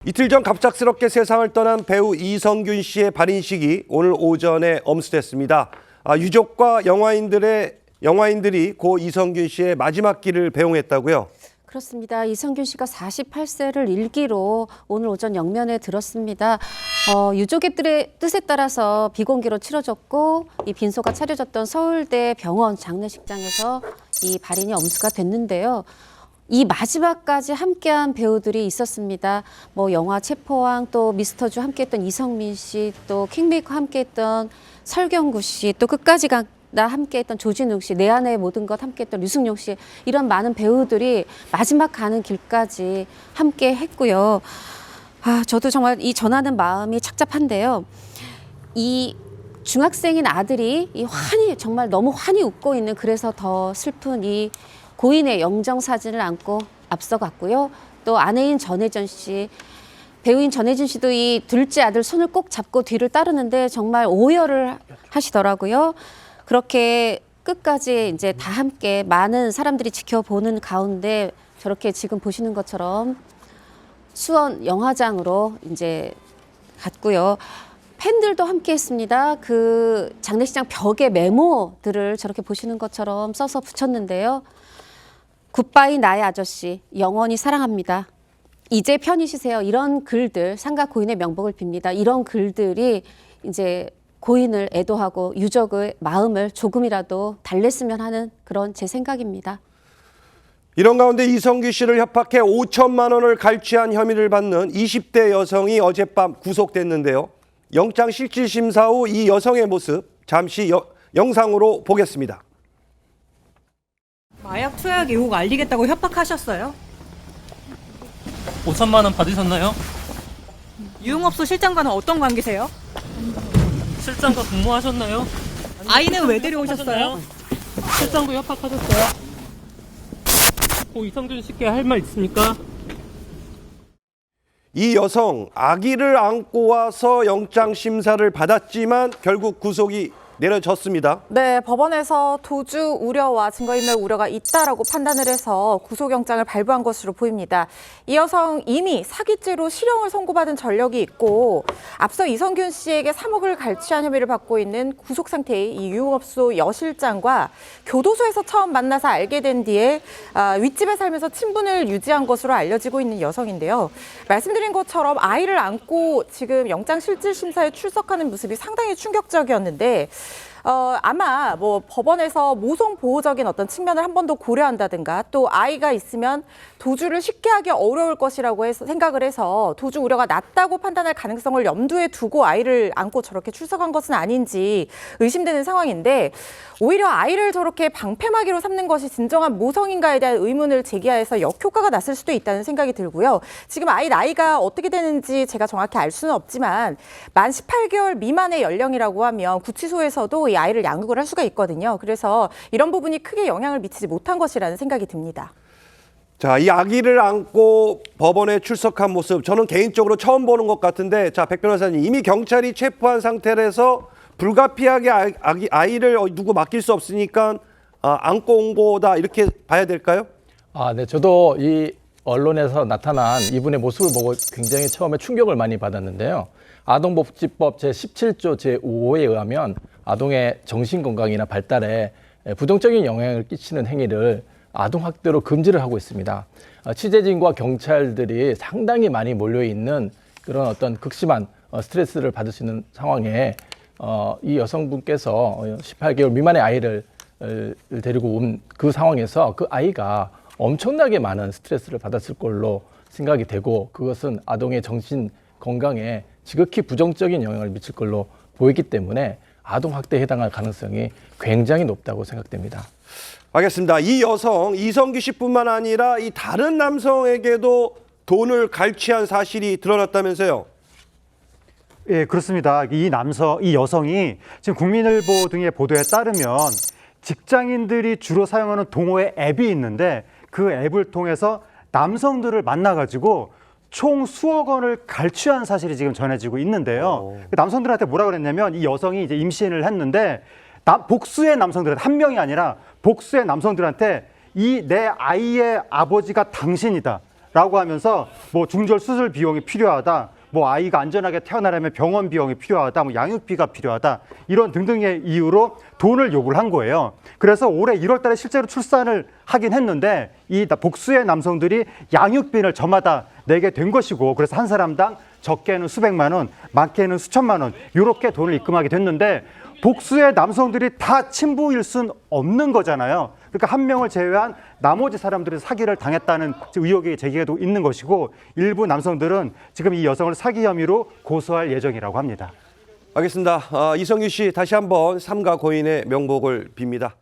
이틀 전 갑작스럽게 세상을 떠난 배우 이성균 씨의 발인식이 오늘 오전에 엄수됐습니다. 유족과 영화인들이 고 이성균 씨의 마지막 길을 배웅했다고요? 그렇습니다. 이성균 씨가 48세를 일기로 오늘 오전 영면에 들었습니다. 유족들의 뜻에 따라서 비공개로 치러졌고 이 빈소가 차려졌던 서울대 병원 장례식장에서 이 발인이 엄수가 됐는데요. 이 마지막까지 함께한 배우들이 있었습니다. 영화 체포왕, 또 미스터주 함께했던 이성민 씨, 또 킹메이커 함께했던 설경구 씨, 또 끝까지 나 함께했던 조진욱 씨, 내 안의 모든 것 함께했던 류승룡 씨, 이런 많은 배우들이 마지막 가는 길까지 함께했고요. 저도 정말 이 전하는 마음이 착잡한데요. 이 중학생인 아들이 정말 너무 환히 웃고 있는, 그래서 더 슬픈 이 고인의 영정 사진을 안고 앞서갔고요. 또 아내인 전혜전 씨, 배우인 전혜진 씨도 이 둘째 아들 손을 꼭 잡고 뒤를 따르는데 정말 오열을 하시더라고요. 그렇게 끝까지 이제 다 함께 많은 사람들이 지켜보는 가운데 저렇게 지금 보시는 것처럼 수원 영화장으로 이제 갔고요. 팬들도 함께 했습니다. 그 장례식장 벽에 메모들을 저렇게 보시는 것처럼 써서 붙였는데요. 굿바이 나의 아저씨, 영원히 사랑합니다. 이제 편히 쉬세요. 이런 글들, 상가 고인의 명복을 빕니다. 이런 글들이 이제 고인을 애도하고 유족의 마음을 조금이라도 달랬으면 하는 그런 제 생각입니다. 이런 가운데 이성균 씨를 협박해 5천만 원을 갈취한 혐의를 받는 20대 여성이 어젯밤 구속됐는데요. 영장실질심사 후 이 여성의 모습 잠시 영상으로 보겠습니다. 마약 투약 의혹 알리겠다고 협박하셨어요? 5천만 원 받으셨나요? 유흥업소 실장과는 어떤 관계세요? 실장과 근무하셨나요? 아이는 왜 데려오셨어요? 실장도 협박하셨어요? 고 이성균 씨께 할 말 있습니까? 이 여성 아기를 안고 와서 영장심사를 받았지만 결국 구속이 내려졌습니다. 네, 법원에서 도주 우려와 증거인멸 우려가 있다라고 판단을 해서 구속영장을 발부한 것으로 보입니다. 이 여성 이미 사기죄로 실형을 선고받은 전력이 있고 앞서 이성균 씨에게 3억을 갈취한 혐의를 받고 있는 구속 상태의 이 유흥업소 여실장과 교도소에서 처음 만나서 알게 된 뒤에 윗집에 살면서 친분을 유지한 것으로 알려지고 있는 여성인데요. 말씀드린 것처럼 아이를 안고 지금 영장실질심사에 출석하는 모습이 상당히 충격적이었는데 아마 법원에서 모성 보호적인 어떤 측면을 한 번 더 고려한다든가 또 아이가 있으면 도주를 쉽게 하기 어려울 것이라고 생각을 해서 도주 우려가 낮다고 판단할 가능성을 염두에 두고 아이를 안고 저렇게 출석한 것은 아닌지 의심되는 상황인데 오히려 아이를 저렇게 방패막이로 삼는 것이 진정한 모성인가에 대한 의문을 제기하여서 역효과가 났을 수도 있다는 생각이 들고요. 지금 아이 나이가 어떻게 되는지 제가 정확히 알 수는 없지만 만 18개월 미만의 연령이라고 하면 구치소에서도 이 아이를 양육을 할 수가 있거든요. 그래서 이런 부분이 크게 영향을 미치지 못한 것이라는 생각이 듭니다. 자, 이 아기를 안고 법원에 출석한 모습 저는 개인적으로 처음 보는 것 같은데, 자, 백 변호사님, 이미 경찰이 체포한 상태라서 불가피하게 아이를 누구 맡길 수 없으니까 안고 온 거다 이렇게 봐야 될까요? 네, 저도 이 언론에서 나타난 이분의 모습을 보고 굉장히 처음에 충격을 많이 받았는데요. 아동복지법 제17조 제5호에 의하면 아동의 정신건강이나 발달에 부정적인 영향을 끼치는 행위를 아동학대로 금지를 하고 있습니다. 취재진과 경찰들이 상당히 많이 몰려있는 그런 어떤 극심한 스트레스를 받을 수 있는 상황에 이 여성분께서 18개월 미만의 아이를 데리고 온 그 상황에서 그 아이가 엄청나게 많은 스트레스를 받았을 걸로 생각이 되고 그것은 아동의 정신 건강에 지극히 부정적인 영향을 미칠 걸로 보이기 때문에 아동학대에 해당할 가능성이 굉장히 높다고 생각됩니다. 알겠습니다. 이 여성 이성균 씨뿐만 아니라 이 다른 남성에게도 돈을 갈취한 사실이 드러났다면서요? 예, 그렇습니다. 이 여성이 지금 국민일보 등의 보도에 따르면 직장인들이 주로 사용하는 동호회 앱이 있는데 그 앱을 통해서 남성들을 만나가지고 총 수억 원을 갈취한 사실이 지금 전해지고 있는데요. 남성들한테 뭐라 그랬냐면 이 여성이 이제 임신을 했는데 복수의 남성들한테, 한 명이 아니라 복수의 남성들한테 이 내 아이의 아버지가 당신이다 라고 하면서 뭐 중절 수술 비용이 필요하다, 뭐 아이가 안전하게 태어나려면 병원 비용이 필요하다, 뭐 양육비가 필요하다, 이런 등등의 이유로 돈을 요구를 한 거예요. 그래서 올해 1월 달에 실제로 출산을 하긴 했는데 이 복수의 남성들이 양육비를 저마다 내게 된 것이고, 그래서 한 사람당 적게는 수백만 원, 많게는 수천만 원, 이렇게 돈을 입금하게 됐는데 복수의 남성들이 다 친부일 순 없는 거잖아요. 그러니까 한 명을 제외한 나머지 사람들이 사기를 당했다는 의혹이 제기도 있는 것이고, 일부 남성들은 지금 이 여성을 사기 혐의로 고소할 예정이라고 합니다. 알겠습니다. 이성규 씨 다시 한번 삼가 고인의 명복을 빕니다.